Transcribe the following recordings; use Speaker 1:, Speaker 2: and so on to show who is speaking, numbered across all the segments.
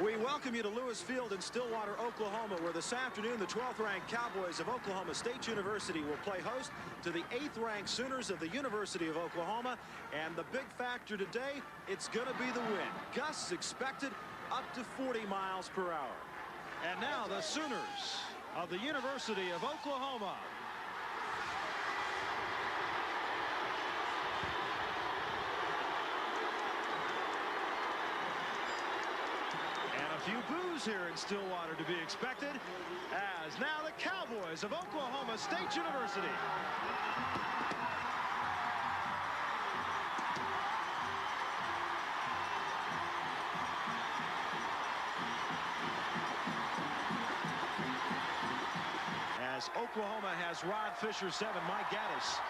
Speaker 1: We welcome you to Lewis Field in Stillwater, Oklahoma, where this afternoon the 12th-ranked Cowboys of Oklahoma State University will play host to the 8th-ranked Sooners of the University of Oklahoma. And the big factor today, it's going to be the wind. Gusts expected up to 40 miles per hour. And now the Sooners of the University of Oklahoma. A few boos here in Stillwater to be expected, as now the Cowboys of Oklahoma State University. As Oklahoma has Rod Fisher 7, Mike Gaddis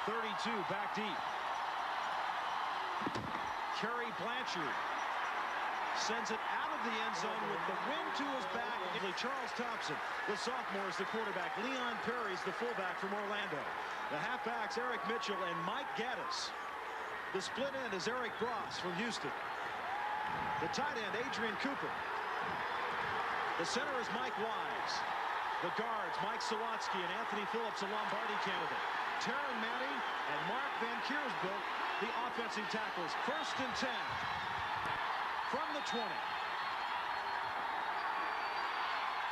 Speaker 1: 32 back deep. Kerry Blanchard sends it out of the end zone with the wind to his back. Charles Thompson, the sophomore, is the quarterback. Leon Perry's the fullback from Orlando. The halfbacks, Eric Mitchell and Mike Gaddis. The split end is Eric Bross from Houston. The tight end, Adrian Cooper. The center is Mike Wise. The guards, Mike Sawatsky and Anthony Phillips, a Lombardi candidate. Taryn Manning and Mark Van Kiersbroek, the offensive tackles. 1st and 10. From the 20.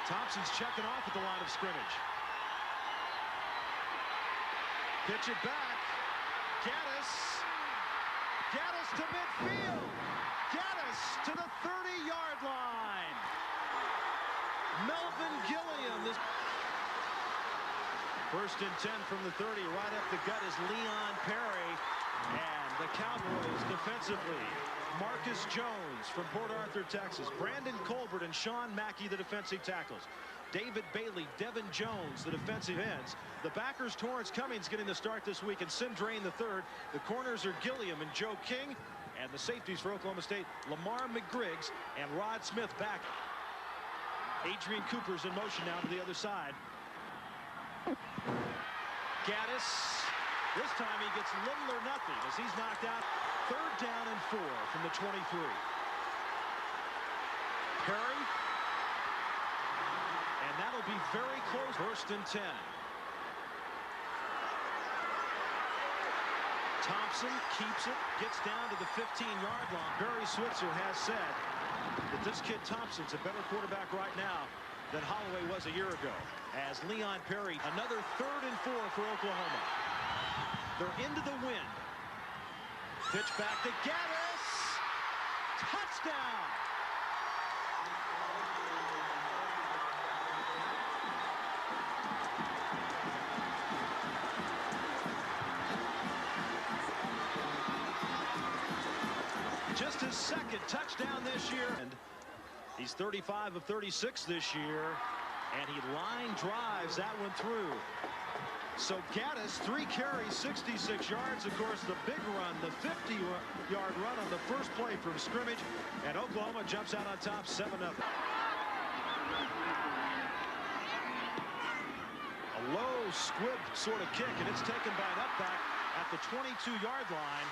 Speaker 1: Thompson's checking off at the line of scrimmage. Pitch it back. Gaddis. Gaddis to midfield. Gaddis to the 30-yard line. Melvin Gilliam. 1st and 10 from the 30. Right up the gut is Leon Perry. And the Cowboys defensively. Marcus Jones from Port Arthur, Texas. Brandon Colbert and Sean Mackey, the defensive tackles. David Bailey, Devin Jones, the defensive ends. The backers, Torrance Cummings, getting the start this week, and Sim Drain the third. The corners are Gilliam and Joe King. And the safeties for Oklahoma State, Lamar McGriggs and Rod Smith back. Adrian Cooper's in motion now to the other side. Gaddis. This time he gets little or nothing as he's knocked out. 3rd down and 4 from the 23. Perry. And that'll be very close. 1st and 10. Thompson keeps it, gets down to the 15-yard line. Barry Switzer has said that this kid Thompson's a better quarterback right now than Holloway was a year ago. As Leon Perry, another 3rd and 4 for Oklahoma. They're into the wind. Pitch back to Gaddis. Touchdown. Just his 2nd touchdown this year. And he's 35 of 36 this year. And he line drives that one through. So Gaddis, 3 carries, 66 yards. Of course, the big run, the 50-yard run on the first play from scrimmage. And Oklahoma jumps out on top 7-0. A low squib sort of kick, and it's taken by an upback at the 22-yard line.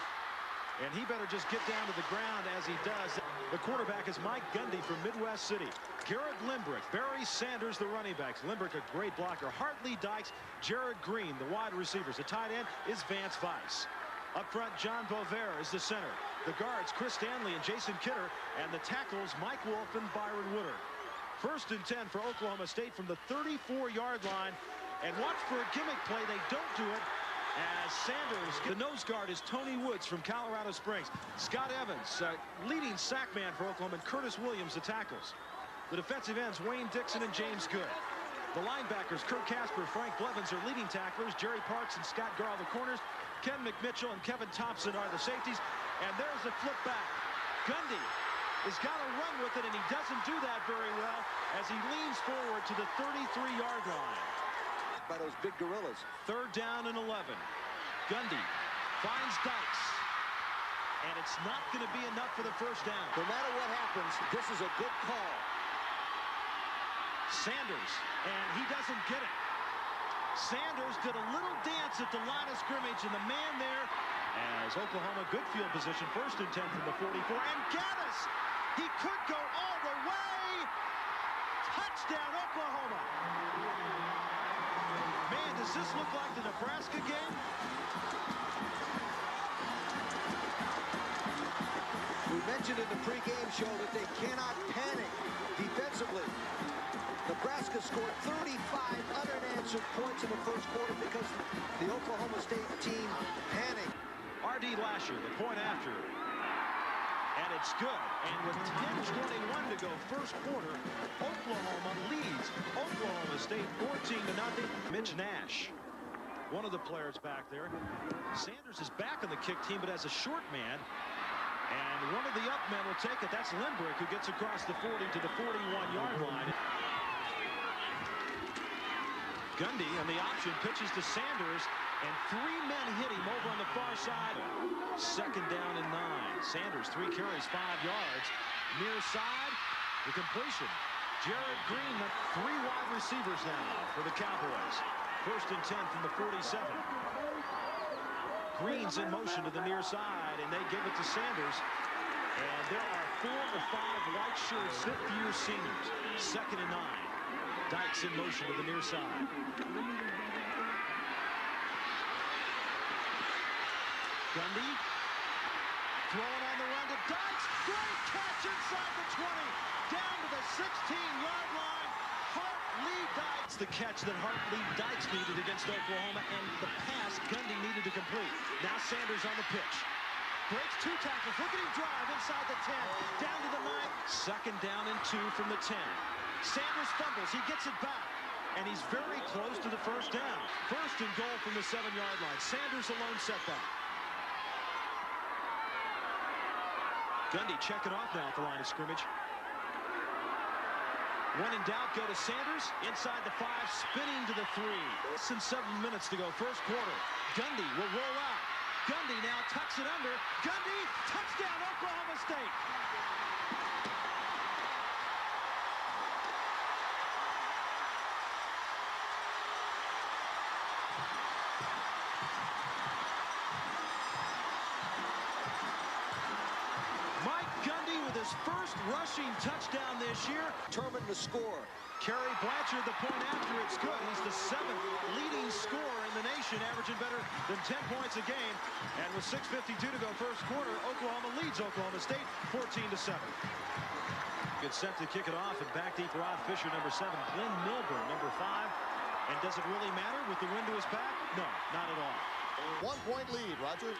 Speaker 1: And he better just get down to the ground as he does. The quarterback is Mike Gundy from Midwest City. Garrett Limbrick, Barry Sanders, the running backs. Limbrick, a great blocker. Hartley Dykes, Jared Green, the wide receivers. The tight end is Vance Weiss. Up front, John Bovair is the center. The guards, Chris Stanley and Jason Kidder. And the tackles, Mike Wolf and Byron Woodard. 1st and 10 for Oklahoma State from the 34-yard line. And watch for a gimmick play. They don't do it. As Sanders, the nose guard is Tony Woods from Colorado Springs. Scott Evans, leading sack man for Oklahoma, and Curtis Williams, the tackles. The defensive ends, Wayne Dixon and James Good. The linebackers, Kurt Casper, Frank Blevins are leading tacklers. Jerry Parks and Scott Garl, the corners. Ken McMitchell and Kevin Thompson are the safeties. And there's the flip back. Gundy has got to run with it, and he doesn't do that very well as he leans forward to the 33-yard line.
Speaker 2: By those big gorillas.
Speaker 1: 3rd down and 11. Gundy finds Dykes. And it's not going to be enough for the 1st down.
Speaker 2: No matter what happens, this is a good call.
Speaker 1: Sanders, and he doesn't get it. Sanders did a little dance at the line of scrimmage, and the man there as Oklahoma, good field position, 1st and 10 from the 44. And Gaddis He could go all the way. Touchdown, Oklahoma. Man, does this look like the Nebraska game?
Speaker 2: We mentioned in the pregame show that they cannot panic defensively. Nebraska scored 35 unanswered points in the first quarter because the Oklahoma State team panicked.
Speaker 1: R.D. Lasher, the point after. And it's good. And with 10:21 to go, first quarter, Oklahoma leads Oklahoma State 14-0. Mitch Nash, one of the players back there. Sanders is back on the kick team, but as a short man. And one of the up men will take it. That's Lindbergh, who gets across the 40 to the 41-yard line. Gundy on the option pitches to Sanders, and 3 men hit him over on the far side. Second down and 9. Sanders, 3 carries, 5 yards. Near side, the completion. Jared Green, the 3 wide receivers now for the Cowboys. First and 10 from the 47. Green's in motion to the near side, and they give it to Sanders. And there are 4 or 5 white shirts, fifth-year seniors. Second and 9. Dykes in motion to the near side. Gundy throwing on the run to Dykes. Great catch inside the 20. Down to the 16-yard line. Hart Lee Dykes. The catch that Hart Lee Dykes needed against Oklahoma, and the pass Gundy needed to complete. Now Sanders on the pitch. Breaks 2 tackles. Look at him drive inside the 10. Down to the 9. Second down and 2 from the 10. Sanders fumbles. He gets it back. And he's very close to the first down. First and goal from the 7-yard line. Sanders alone setback. Gundy checking off now at the line of scrimmage. When in doubt, go to Sanders. Inside the 5, spinning to the 3. Less than 7 minutes to go, first quarter. Gundy will roll out. Gundy now tucks it under. Gundy, touchdown, Oklahoma State. His first rushing touchdown this year.
Speaker 2: Determined to score.
Speaker 1: Kerry Blanchard, the point after, it's good. He's the 7th leading scorer in the nation, averaging better than 10 points a game. And with 6:52 to go first quarter, Oklahoma leads Oklahoma State 14-7. Gets set to kick it off, and back deep Rod Fisher, number 7. Glenn Milburn, number 5. And does it really matter with the wind to his back? No, not at all.
Speaker 3: 1-point lead, Roger.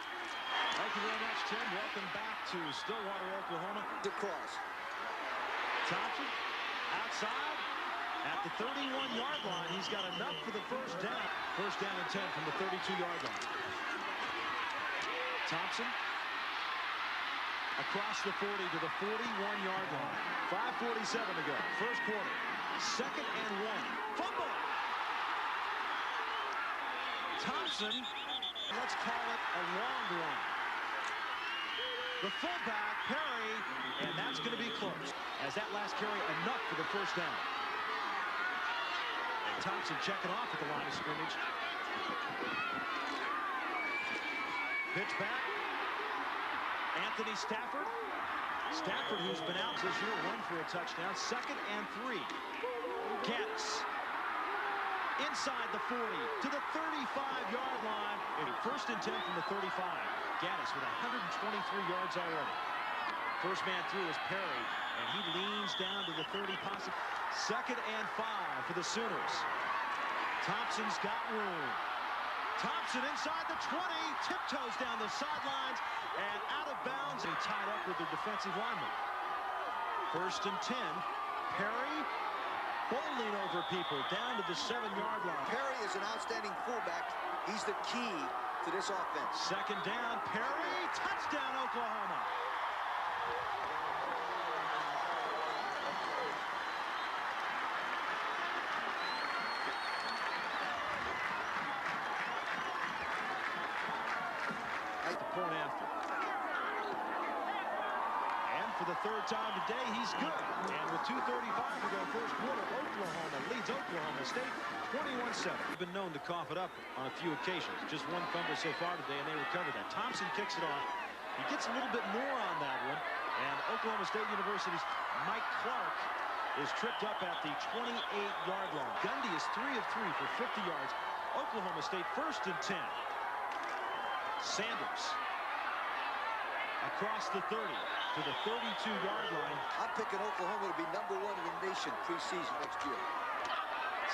Speaker 1: Thank you very much, Tim. Welcome back to Stillwater, Oklahoma.
Speaker 2: The cross.
Speaker 1: Thompson outside at the 31-yard line. He's got enough for the first down. First down and 10 from the 32-yard line. Thompson across the 40 to the 41-yard line. 5:47 to go. First quarter. Second and 1. Fumble. Thompson, let's call it a long run. The fullback, Perry, and that's going to be close. As that last carry, enough for the first down. And Thompson checking off at the line of scrimmage. Pitch back. Anthony Stafford. Stafford, who's been out this year, 1 for a touchdown. Second and 3. Gaddis. Inside the 40 to the 35-yard line. First and 10 from the 35. Gaddis with 123 yards already. First man through is Perry, and he leans down to the 30 possible. Second and 5 for the Sooners. Thompson's got room. Thompson inside the 20, tiptoes down the sidelines and out of bounds. He tied up with the defensive lineman. First and 10. Perry bowling over people down to the 7-yard line.
Speaker 2: Perry is an outstanding fullback. He's the key to this offense.
Speaker 1: Second down, Perry, touchdown, Oklahoma. At the point after. And for the 3rd time today, he's good. And with 2:35 to go first quarter, Oklahoma leads Oklahoma State 21-7. They've been known to cough it up on a few occasions. Just 1 fumble so far today, and they recovered that. Thompson kicks it off. He gets a little bit more on that one, And Oklahoma State University's Mike Clark is tripped up at the 28-yard line. Gundy is 3 of 3 for 50 yards. Oklahoma State 1st and 10. Sanders across the 30 to the 32-yard line.
Speaker 2: I'm picking Oklahoma to be #1 in the nation preseason next year.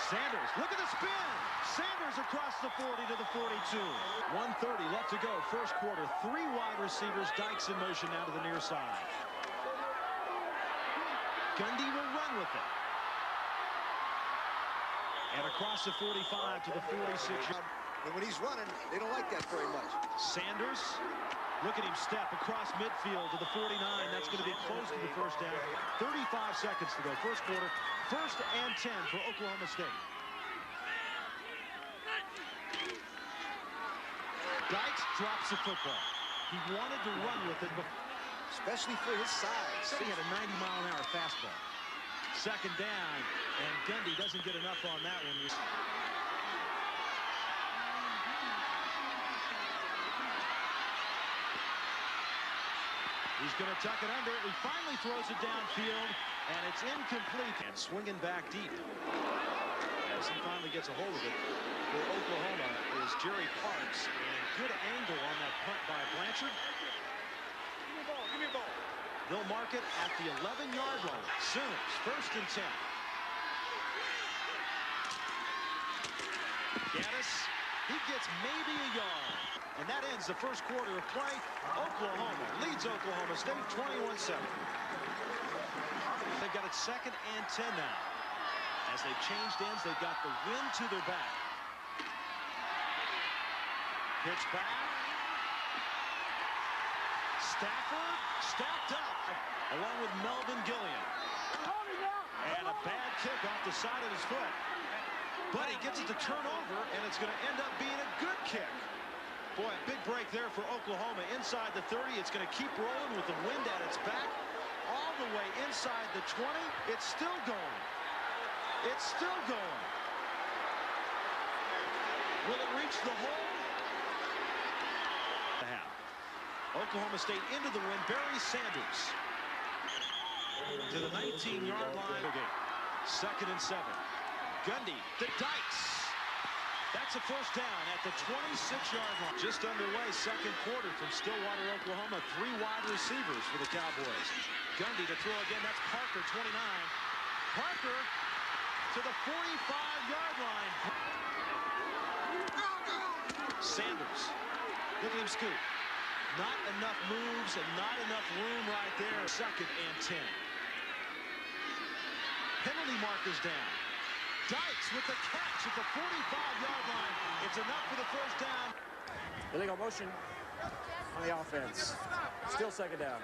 Speaker 1: Sanders, look at the spin. Sanders across the 40 to the 42. 1:30 left to go. First quarter. 3 wide receivers. Dykes in motion now to the near side. Gundy will run with it. And across the 45 to the 46.
Speaker 2: And when he's running, they don't like that very much.
Speaker 1: Sanders, look at him step across midfield to the 49. That's going to be close to the first down. 35 seconds to go. First quarter. 1st and 10 for Oklahoma State. Dykes drops the football. He wanted to run with it,
Speaker 2: Especially for his size.
Speaker 1: he had a 90-mile-an-hour fastball. Second down, and Gundy doesn't get enough on that one. He's going to tuck it under. He finally throws it downfield, and it's incomplete. And swinging back deep. As he finally gets a hold of it for Oklahoma is Jerry Parks. And good angle on that punt by Blanchard. Give me the ball. Give me the ball. They'll mark it at the 11-yard line. Sooners, 1st and 10. Gaddis, he gets maybe a yard. And that ends the first quarter of play. Oklahoma leads Oklahoma State 21-7. They've got it 2nd and 10 now. As they've changed ends, they've got the wind to their back. Pitch back. Stafford stacked up along with Melvin Gilliam. And a bad kick off the side of his foot. But he gets it to turn over, and it's going to end up being a good kick. Boy, a big break there for Oklahoma. Inside the 30, it's going to keep rolling with the wind at its back. All the way inside the 20. It's still going. It's still going. Will it reach the hole? The half. Oklahoma State into the wind. Barry Sanders to the 19-yard line. 2nd and 7. Gundy to Dykes. That's a first down at the 26-yard line. Just underway, second quarter from Stillwater, Oklahoma. 3 wide receivers for the Cowboys. Gundy to throw again. That's Parker, 29. Parker to the 45-yard line. Sanders. Look at him scoot. Not enough moves and not enough room right there. 2nd and 10. Penalty markers down. Dykes with the catch at the 45-yard line. It's enough for the first down.
Speaker 4: Illegal motion on the offense. Still 2nd down.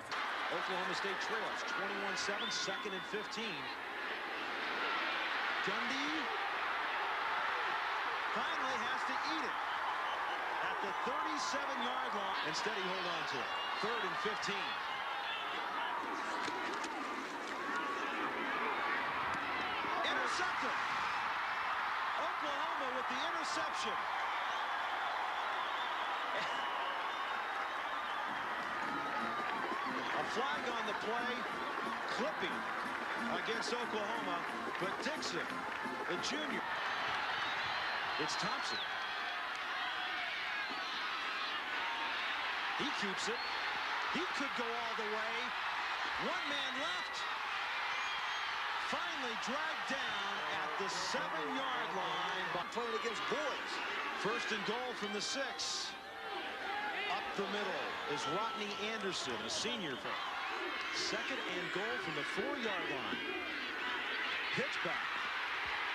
Speaker 1: Oklahoma State trails 21-7, 2nd and 15. Gundy finally has to eat it at the 37-yard line. Instead, he hold on to it. 3rd and 15. Intercepted. Oklahoma with the interception. A flag on the play, clipping against Oklahoma, but Dixon, the junior. It's Thompson. He keeps it. He could go all the way. 1 man left. Finally dragged down at the 7-yard line.
Speaker 2: Playing against boys.
Speaker 1: 1st and goal from the 6. Up the middle is Rodney Anderson, a senior. 2nd and goal from the 4-yard line. Pitch back.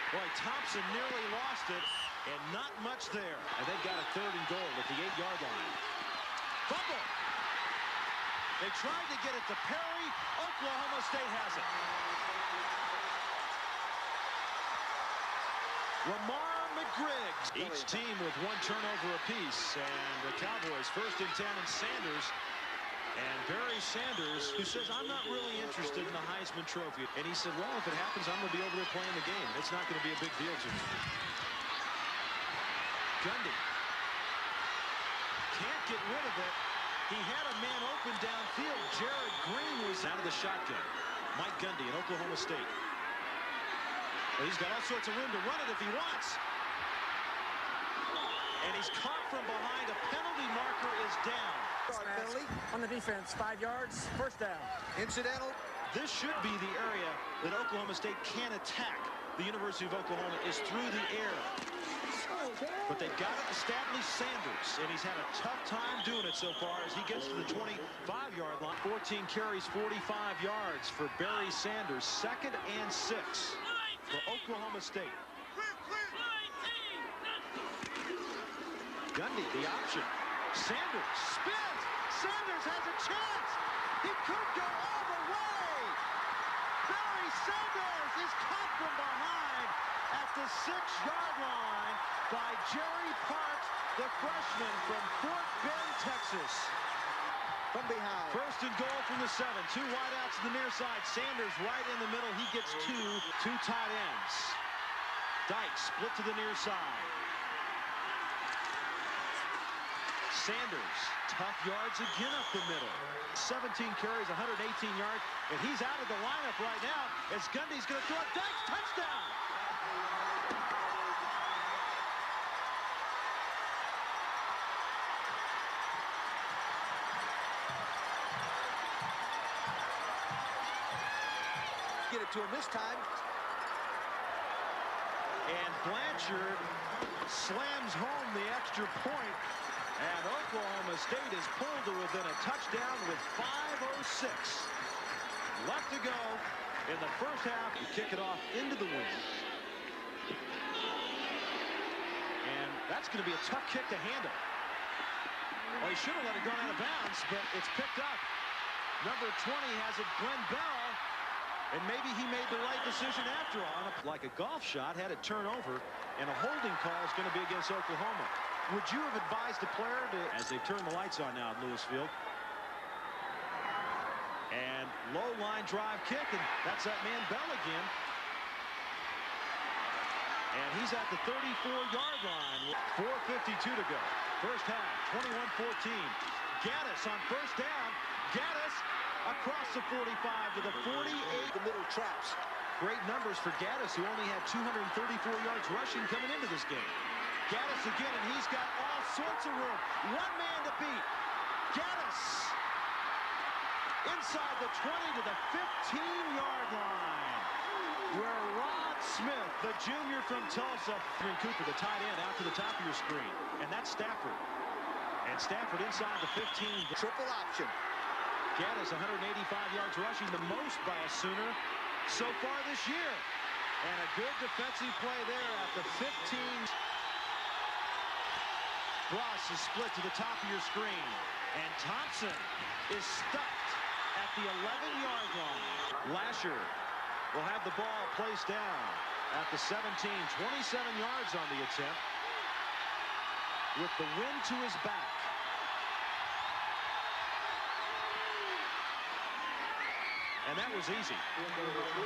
Speaker 1: Boy, Thompson nearly lost it, and not much there. And they've got a 3rd and goal at the 8-yard line. Fumble. They tried to get it to Perry. Oklahoma State has it. Lamar McGriggs. Each team with 1 turnover apiece. And the Cowboys 1st and 10, and Sanders. And Barry Sanders, who says, I'm not really interested in the Heisman Trophy. And he said, well, if it happens, I'm going to be over there playing the game. It's not going to be a big deal to me. Gundy can't get rid of it. He had a man open downfield. Jared Green was out of the shotgun. Mike Gundy in Oklahoma State. Well, he's got all sorts of room to run it if he wants. And he's caught from behind. A penalty marker is down.
Speaker 2: Penalty.
Speaker 4: On the defense, 5 yards, first down.
Speaker 2: Incidental.
Speaker 1: This should be the area that Oklahoma State can attack. The University of Oklahoma is through the air. But they've got it to Stanley Sanders, and he's had a tough time doing it so far as he gets to the 25-yard line. 14 carries, 45 yards for Barry Sanders. 2nd and 6 for Oklahoma State. Gundy, the option. Sanders spins. Sanders has a chance. He could go all the way. Barry Sanders is caught from behind at the 6-yard line by Jerry Parks, the freshman from Fort Bend, Texas.
Speaker 2: From behind.
Speaker 1: 1st and goal from the 7. 2 wideouts to the near side. Sanders right in the middle. He gets two tight ends. Dykes split to the near side. Sanders, tough yards again up the middle. 17 carries, 118 yards, and he's out of the lineup right now as Gundy's going to throw it. Dykes, touchdown!
Speaker 2: Get it to him this time.
Speaker 1: And Blanchard slams home the extra point. And Oklahoma State is pulled to within a touchdown with 5:06 left to go in the first half. You kick it off into the wind. And that's going to be a tough kick to handle. Well, he should have let it go out of bounds, but it's picked up. Number 20 has it, Glenn Bell. And maybe he made the right decision after all. Like a golf shot, had it turn over, and a holding call is going to be against Oklahoma. Would you have advised the player to, as they turn the lights on now at Lewis Field? And low line drive kick, and that's that man Bell again. And he's at the 34-yard line. 4:52 to go. First half, 21-14. Gaddis on first down. Gaddis across the 45 to the 48.
Speaker 2: The middle traps.
Speaker 1: Great numbers for Gaddis, who only had 234 yards rushing coming into this game. Gaddis again, and he's got all sorts of room. One man to beat. Gaddis inside the 20 to the 15-yard line, where Rod Smith, the junior from Tulsa, and Cooper, the tight end, out to the top of your screen. And that's Stafford. And Stafford inside the 15.
Speaker 2: Triple option.
Speaker 1: Gaddis 185 yards rushing, the most by a Sooner so far this year. And a good defensive play there at the 15. Ross is split to the top of your screen. And Thompson is stuffed at the 11-yard line. Lasher will have the ball placed down at the 17. 27 yards on the attempt with the wind to his back. And that was easy.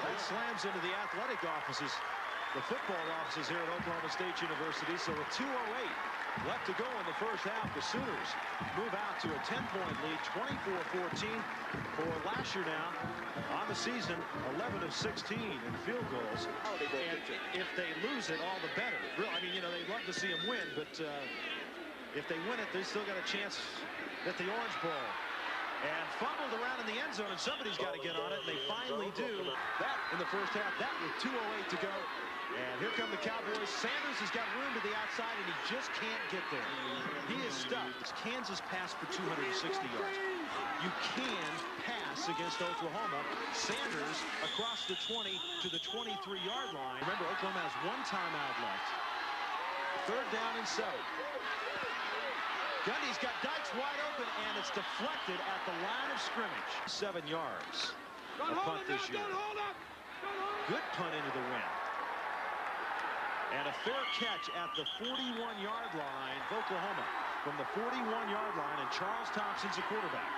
Speaker 1: That slams into the athletic offices, the football offices here at Oklahoma State University. So with 2:08 left to go in the first half, the Sooners move out to a 10-point lead, 24-14 for Lasher now on the season, 11 of 16 in field goals. And if they lose it, all the better. Really, I mean, you know, they'd love to see them win, but if they win it, they still got a chance at the Orange Bowl. And fumbled around in the end zone, and somebody's got to get on it, and they finally do. That in the first half, that with 2:08 to go. And here come the Cowboys. Sanders has got room to the outside, and he just can't get there. He is stuffed. Kansas passed for 260 yards. You can pass against Oklahoma. Sanders across the 20 to the 23-yard line. Remember, Oklahoma has one timeout left. 3rd down and 7. Gundy's got Dykes wide open, and it's deflected at the line of scrimmage. 7 yards. A punt this year. Good punt into the wind. And a fair catch at the 41-yard line of Oklahoma. From the 41-yard line, and Charles Thompson's a quarterback.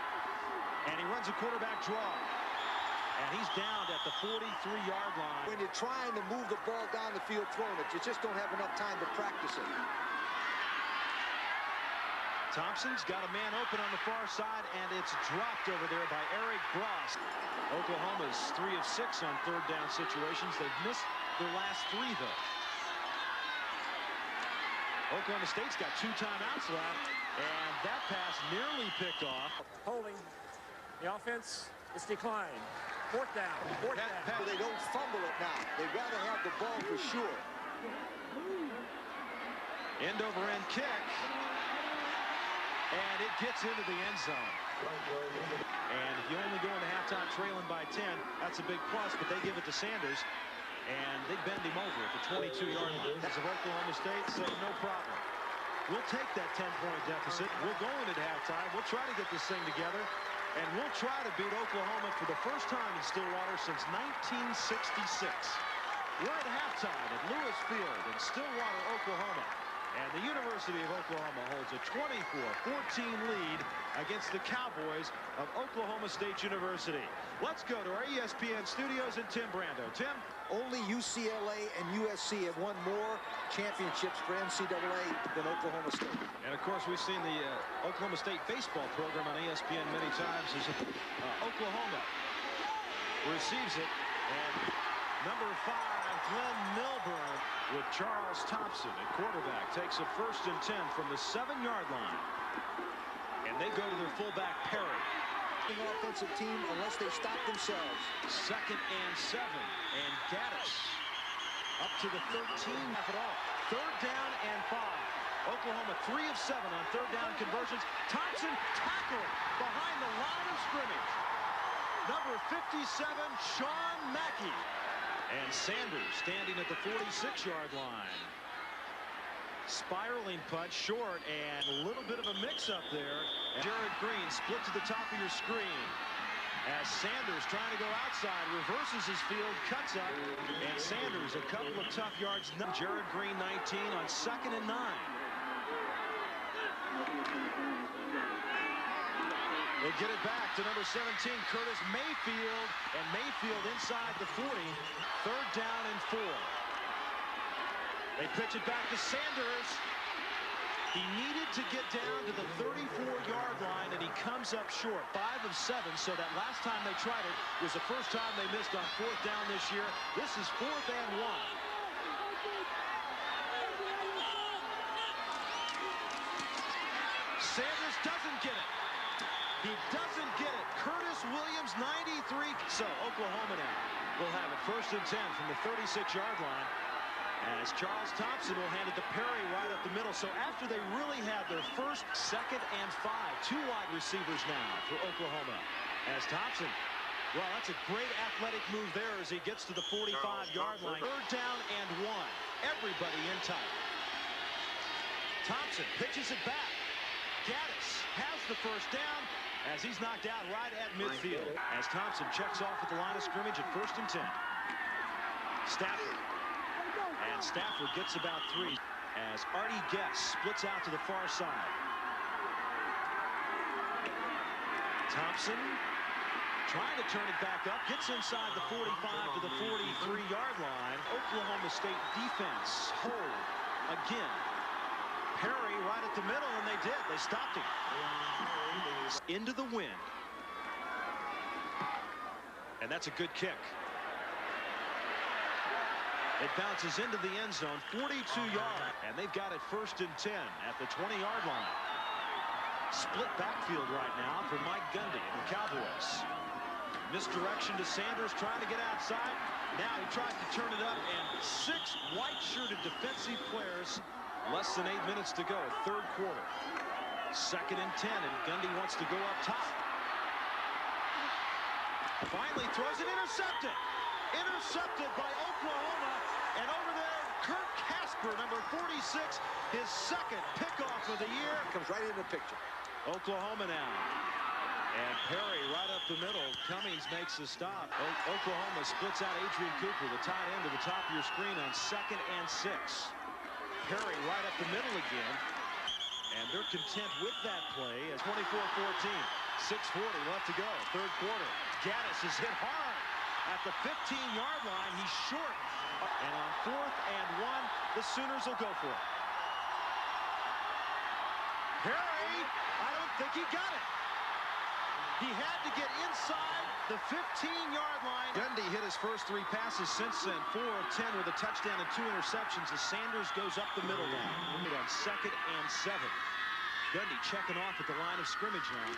Speaker 1: And he runs a quarterback draw. And he's down at the 43-yard line.
Speaker 2: When you're trying to move the ball down the field throwing it, you just don't have enough time to practice it.
Speaker 1: Thompson's got a man open on the far side, and it's dropped over there by Eric Gross. Oklahoma's 3 of 6 on third down situations. They've missed their last 3, though. Oklahoma State's got 2 timeouts left, and that pass nearly picked off.
Speaker 4: Holding the offense. It's declined. Fourth down. Fourth down.
Speaker 2: They don't fumble it now. They'd rather have the ball for sure.
Speaker 1: End over end kick. And it gets into the end zone. And if you only go into halftime trailing by 10, that's a big plus, but they give it to Sanders. And they bend him over at the 22-yard line. As of Oklahoma State say, no problem. We'll take that 10-point deficit. We'll go into halftime. We'll try to get this thing together. And we'll try to beat Oklahoma for the first time in Stillwater since 1966. We're at halftime at Lewis Field in Stillwater, Oklahoma. And the University of Oklahoma holds a 24-14 lead against the Cowboys of Oklahoma State University. Let's go to our ESPN studios and Tim Brando. Tim?
Speaker 2: Only UCLA and USC have won more championships for NCAA than Oklahoma State.
Speaker 1: And of course, we've seen the Oklahoma State baseball program on ESPN many times. As Oklahoma receives it, and number 5, Glenn Milburn, with Charles Thompson at quarterback, takes a 1st and 10 from the 7-yard line. And they go to their fullback, Perry.
Speaker 2: Offensive team unless they stop themselves.
Speaker 1: 2nd and 7, and Gaddis up to the 13. Half it all. 3rd down and 5. Oklahoma 3 of 7 on 3rd down conversions. Thompson tackled behind the line of scrimmage. Number 57, Sean Mackey. And Sanders standing at the 46-yard line. Spiraling punch short, and a little bit of a mix-up there. Jared Green split to the top of your screen. As Sanders trying to go outside, reverses his field, cuts up, and Sanders a couple of tough yards. Jared Green 19 on 2nd and 9. They get it back to number 17, Curtis Mayfield, and Mayfield inside the 40. 3rd down and 4. They pitch it back to Sanders. He needed to get down to the 34-yard line, and he comes up short. 5 of 7, so that last time they tried it was the first time they missed on 4th down this year. This is 4th and 1. Sanders doesn't get it. He doesn't get it. Curtis Williams, 93. So Oklahoma now will have it 1st and 10 from the 36-yard line. As Charles Thompson will hand it to Perry right up the middle. So after they really had their 1st, 2nd, and 5, 2 wide receivers now for Oklahoma. As Thompson, well, that's a great athletic move there as he gets to the 45-yard line. 3rd down and 1. Everybody in tight. Thompson pitches it back. Gaddis has the 1st down as he's knocked out right at midfield. As Thompson checks off at the line of scrimmage at 1st and 10. Stafford. And Stafford gets about 3 as Artie Guess splits out to the far side. Thompson trying to turn it back up, gets inside the 45 to the 43-yard line. Oklahoma State defense hold again. Perry right at the middle, and they did. They stopped him. Into the wind. And that's a good kick. It bounces into the end zone, 42-yard, and they've got it 1st and 10 at the 20-yard line. Split backfield right now for Mike Gundy and the Cowboys. Misdirection to Sanders, trying to get outside. Now he tries to turn it up, and 6 white-shirted defensive players. Less than 8 minutes to go, 3rd quarter. 2nd and 10, and Gundy wants to go up top. Finally throws it, intercepted. Intercepted by Oklahoma, and over there, Kirk Casper, number 46, his 2nd pickoff of the year.
Speaker 2: Comes right into the picture.
Speaker 1: Oklahoma now. And Perry right up the middle. Cummings makes the stop. Oklahoma splits out Adrian Cooper, the tight end, to the top of your screen on 2nd and 6. Perry right up the middle again. And they're content with that play as 24-14. 6:40 left to go. 3rd quarter. Gaddis is hit hard at the 15-yard line. He's short. And on 4th and 1, the Sooners will go for it. Harry, I don't think he got it. He had to get inside the 15-yard line. Gundy hit his first 3 passes since then, 4 of 10 with a touchdown and 2 interceptions as Sanders goes up the middle now. On 2nd and 7. Gundy checking off at the line of scrimmage now.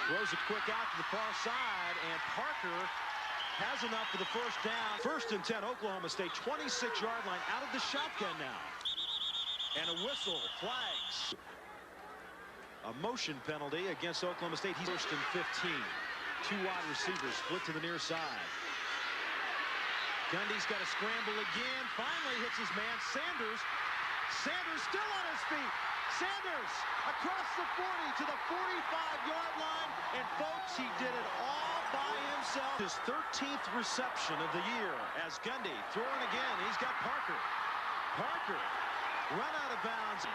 Speaker 1: Throws it quick out to the far side, and Parker has enough for the first down. 1st and 10, Oklahoma State, 26-yard line out of the shotgun now. And a whistle, flags. A motion penalty against Oklahoma State. He's 1st and 15. 2 wide receivers split to the near side. Gundy's got to scramble again. Finally hits his man, Sanders. Sanders still on his feet. Sanders across the 40 to the 45-yard line. And folks, he did it all by himself. His 13th reception of the year as Gundy throwing again. He's got Parker. Parker run out of bounds.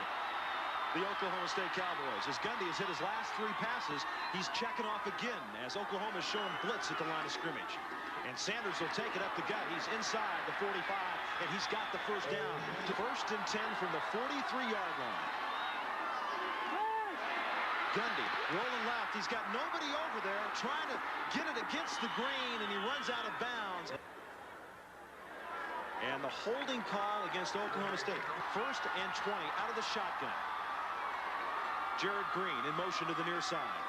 Speaker 1: The Oklahoma State Cowboys, as Gundy has hit his last 3 passes, he's checking off again as Oklahoma's showing blitz at the line of scrimmage. And Sanders will take it up the gut. He's inside the 45, and he's got the first down. 1st and 10 from the 43-yard line. Gundy rolling left. He's got nobody over there trying to get it against the grain, and he runs out of bounds. And the holding call against Oklahoma State. 1st and 20 out of the shotgun. Jared Green in motion to the near side.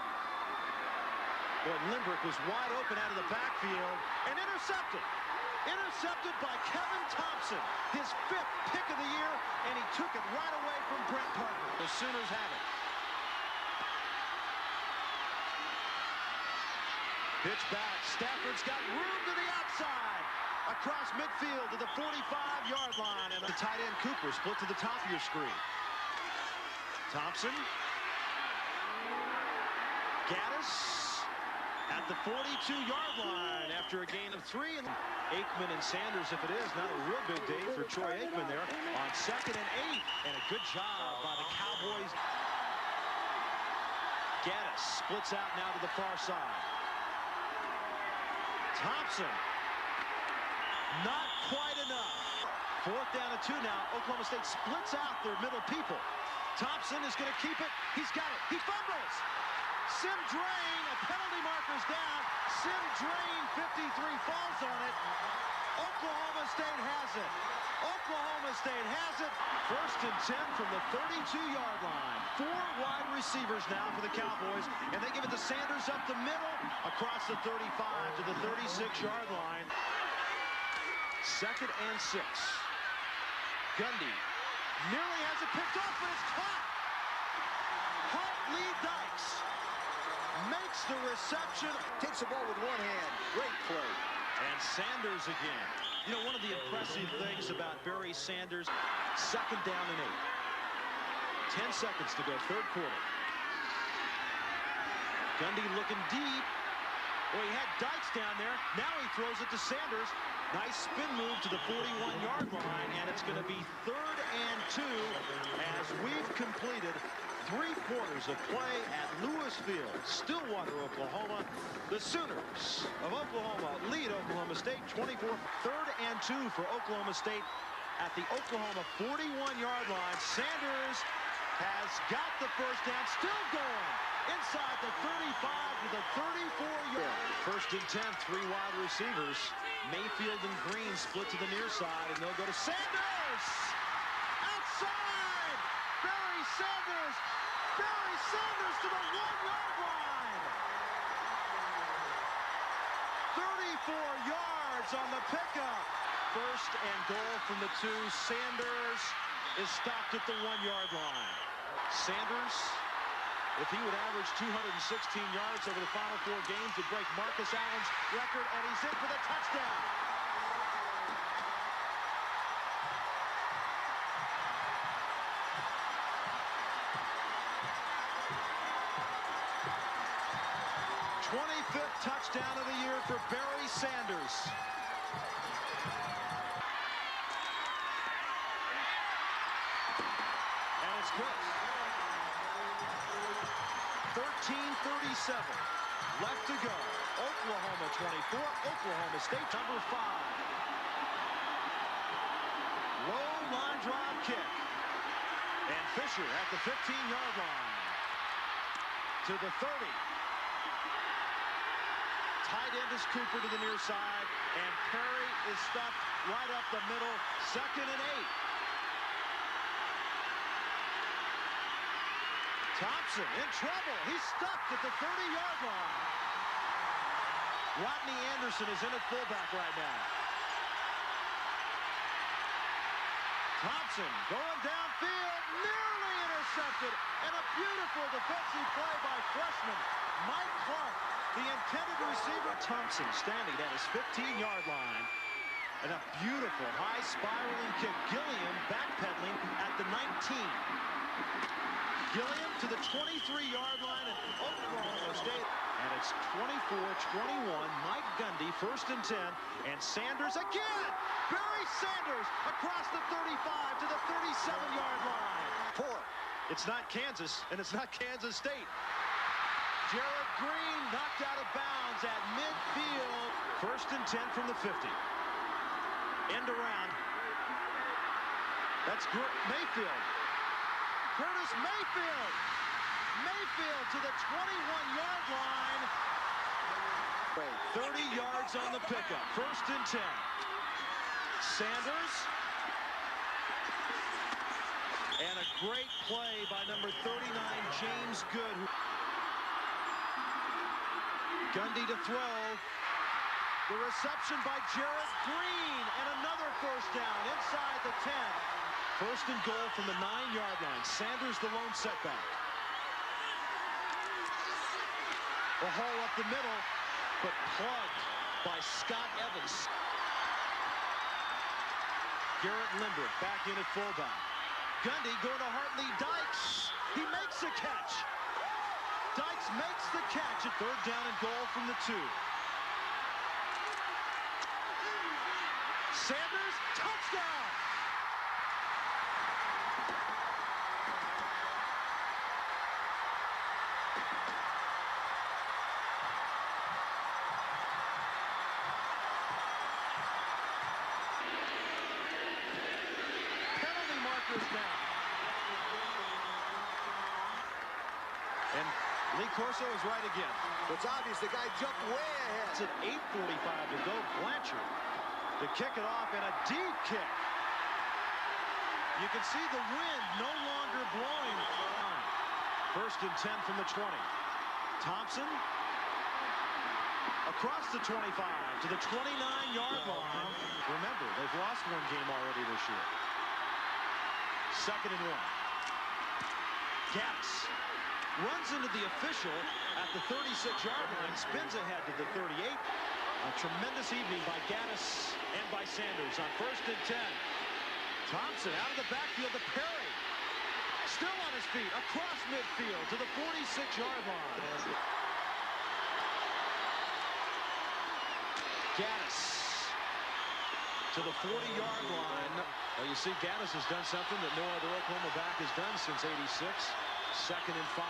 Speaker 1: Boy, Lindbergh was wide open out of the backfield and intercepted. Intercepted by Kevin Thompson, his 5th pick of the year, and he took it right away from Brent Parker. The Sooners have it. Pitch back. Stafford's got room to the outside. Across midfield to the 45-yard line. And the tight end Cooper split to the top of your screen. Thompson. Gaddis at the 42-yard line after a gain of 3. And Aikman and Sanders, if it is, not a real big day for Troy Aikman there on 2nd and 8. And a good job by the Cowboys. Gaddis splits out now to the far side. Thompson. Not quite enough. 4th down and 2 now. Oklahoma State splits out their middle people. Thompson is going to keep it. He's got it. He fumbles. Sim Drain, a penalty marker's down. Sim Drain, 53, falls on it. Oklahoma State has it. Oklahoma State has it. 1st and 10 from the 32-yard line. 4 wide receivers now for the Cowboys, and they give it to Sanders up the middle, across the 35 to the 36-yard line. 2nd and 6. Gundy nearly has it picked off, but it's caught. Lee Dykes makes the reception.
Speaker 2: Takes the ball with one hand. Great play.
Speaker 1: And Sanders again. You know, one of the impressive things about Barry Sanders, 2nd down and 8. 10 seconds to go, 3rd quarter. Gundy looking deep. Well, he had Dykes down there. Now he throws it to Sanders. Nice spin move to the 41-yard line, and it's going to be 3rd and 2 as we've completed 3 quarters of play at Lewis Field, Stillwater, Oklahoma. The Sooners of Oklahoma lead Oklahoma State 24. 3rd and 2 for Oklahoma State at the Oklahoma 41-yard line. Sanders has got the first down, still going inside the 35 to the 34-yard. 1st and 10, 3 wide receivers. Mayfield and Green split to the near side, and they'll go to Sanders. Outside, Barry Sanders. Barry Sanders to the 1-yard line. 34 yards on the pickup. 1st and goal from the 2. Sanders is stopped at the 1-yard line. Sanders, if he would average 216 yards over the final 4 games, would break Marcus Allen's record, and he's in for the touchdown. '25th touchdown of the year for Barry Sanders. And it's good. 13:37 left to go. Oklahoma 24, Oklahoma State number 5. Low line drive kick. And Fisher at the 15-yard line. To the 30. Tight end is Cooper to the near side. And Perry is stuffed right up the middle. 2nd and 8. Thompson in trouble. He's stuck at the 30-yard line. Rodney Anderson is in at fullback right now. Thompson going downfield, nearly intercepted, and a beautiful defensive play by freshman Mike Clark, the intended receiver. Thompson standing at his 15-yard line, and a beautiful high spiraling kick. Gilliam backpedaling at the 19. Gilliam to the 23-yard line, and Oklahoma State. And it's 24-21. Mike Gundy, 1st and 10, and Sanders again. Barry Sanders across the 35 to the 37-yard line. 4. It's not Kansas, and it's not Kansas State. Jared Green knocked out of bounds at midfield. 1st and 10 from the 50. End around. That's Mayfield. Curtis Mayfield. Mayfield to the 21-yard line. 30 yards on the pickup. 1st and 10. Sanders. And a great play by number 39, James Good. Gundy to throw. The reception by Jared Green. And another 1st down inside the 10. 1st and goal from the 9-yard line. Sanders the lone setback. The hole up the middle, but plugged by Scott Evans. Garrett Limbrick back in at fullback. Gundy going to Hartley Dykes. He makes a catch. Dykes makes the catch at 3rd down and goal from the 2. Sanders, touchdown! Now. And Lee Corso is right again.
Speaker 2: It's obvious the guy jumped way ahead.
Speaker 1: It's at 8:45 to go. Blanchard to kick it off, and a deep kick. You can see the wind no longer blowing. 1st and 10 from the 20. Thompson across the 25 to the 29-yard line. Remember, they've lost 1 game already this year. 2nd and 1. Gaddis runs into the official at the 36-yard line, spins ahead to the 38. A tremendous evening by Gaddis and by Sanders on 1st and 10. Thompson out of the backfield to Perry. Still on his feet across midfield to the 46-yard line. Gaddis to the 40-yard line. Well, you see, Gaddis has done something that no other Oklahoma back has done since '86. 2nd and 5.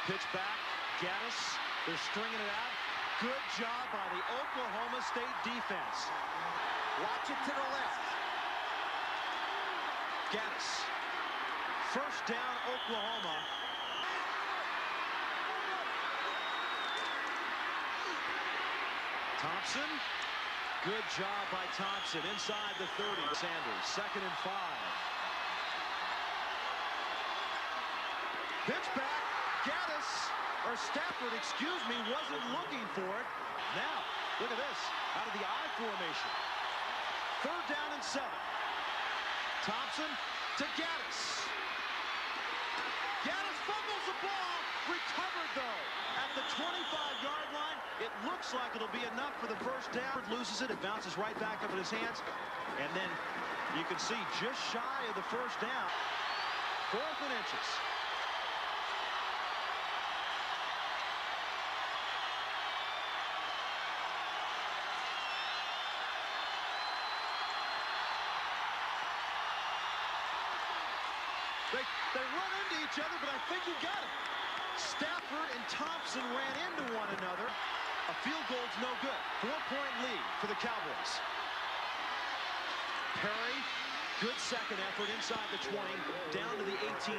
Speaker 1: Pitch back. Gaddis. They're stringing it out. Good job by the Oklahoma State defense.
Speaker 2: Watch it to the left.
Speaker 1: Gaddis. 1st down, Oklahoma. Thompson. Good job by Thompson inside the 30. Sanders, 2nd and 5. Pitch back. Gaddis, or Stafford, excuse me, wasn't looking for it. Now, look at this. Out of the I formation. 3rd down and 7. Thompson to Gaddis. Gaddis fumbles the ball. Recovered, though, at the 25-yard line. It looks like it'll be enough for the 1st down. Loses it. It bounces right back up in his hands. And then you can see just shy of the 1st down. 4th and inches. They run into each other, but I think he got it. Stafford and Thompson ran into one another. A field goal's no good. 4-point lead for the Cowboys. Perry Good second effort inside the 20, down to the 18.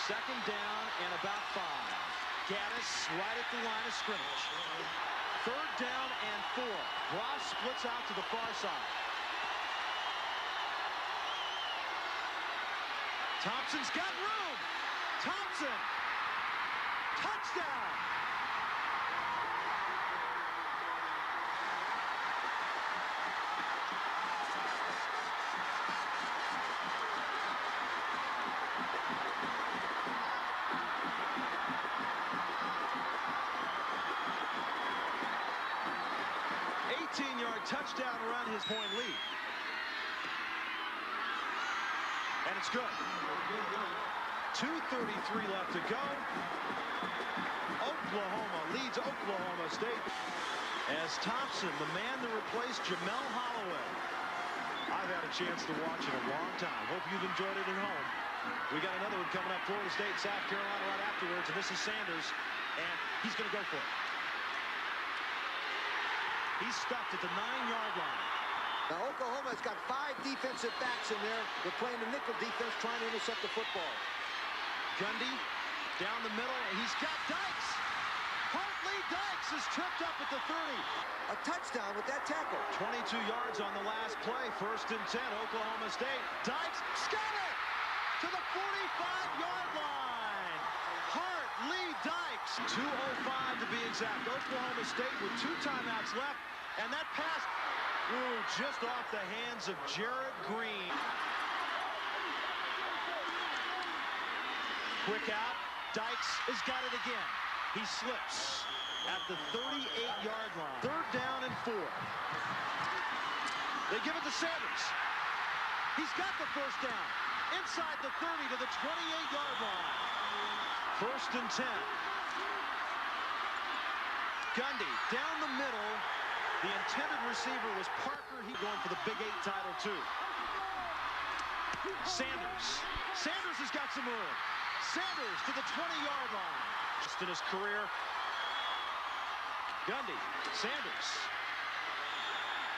Speaker 1: Second down and about 5. Gaddis right at the line of scrimmage. Third down and 4. Ross splits out to the far side. Thompson's got room. Thompson. Touchdown. Touchdown run, his point lead. And it's good. 2:33 left to go. Oklahoma leads Oklahoma State. As Thompson, the man to replace Jamel Holloway. I've had a chance to watch it a long time. Hope you've enjoyed it at home. We got another one coming up, Florida State, South Carolina right afterwards. And this is Sanders, and he's going to go for it. He's stopped at the 9-yard line.
Speaker 2: Now Oklahoma's got 5 defensive backs in there. They're playing the nickel defense, trying to intercept the football.
Speaker 1: Gundy down the middle. He's got Dykes. Hartley Dykes is tripped up at the 30.
Speaker 2: A touchdown with that tackle.
Speaker 1: 22 yards on the last play. 1st and 10, Oklahoma State. Dykes got it to the 45-yard line. Hartley Dykes. 2:05 to be exact. Oklahoma State with 2 timeouts left. And that pass, ooh, just off the hands of Jared Green. Quick out. Dykes has got it again. He slips at the 38-yard line. 3rd down and 4. They give it to Sanders. He's got the 1st down. Inside the 30 to the 28-yard line. 1st and 10. Gundy down the middle. The intended receiver was Parker. He's going for the Big 8 title, too. Sanders. Sanders has got some room. Sanders to the 20-yard line. Just in his career. Gundy. Sanders.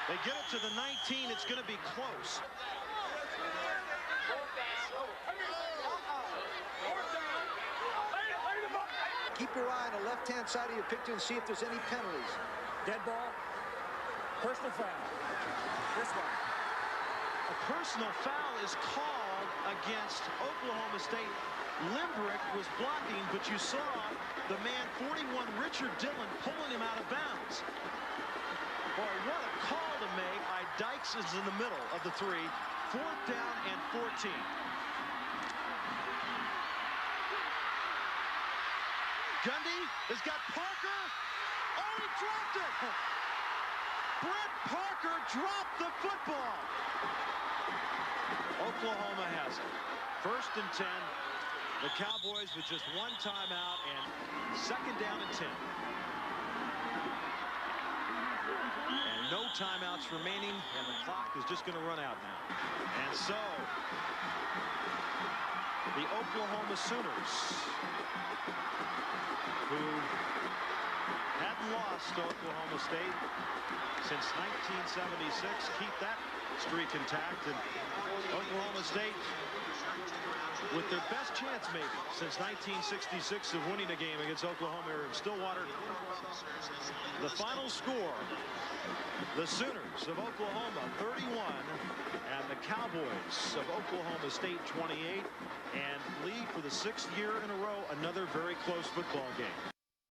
Speaker 1: They get it to the 19. It's going to be close.
Speaker 2: Keep your eye on the left-hand side of your picture and see if there's any penalties.
Speaker 4: Dead ball. Personal foul. This one.
Speaker 1: A personal foul is called against Oklahoma State. Limbrick was blocking, but you saw the man 41, Richard Dillon, pulling him out of bounds. Boy, what a call to make. Dykes is in the middle of the 3. 4th down and 14. Gundy has got Parker. Oh, he dropped it. Brent Parker dropped the football. Oklahoma has it. 1st and 10. The Cowboys with just 1 timeout and 2nd down and 10. And no timeouts remaining, and the clock is just going to run out now. And so, the Oklahoma Sooners, who hadn't lost to Oklahoma State since 1976, keep that streak intact. And Oklahoma State with their best chance maybe since 1966 of winning a game against Oklahoma here in Stillwater. The final score, the Sooners of Oklahoma 31 and the Cowboys of Oklahoma State 28, and lead for the 6th year in a row, another very close football game.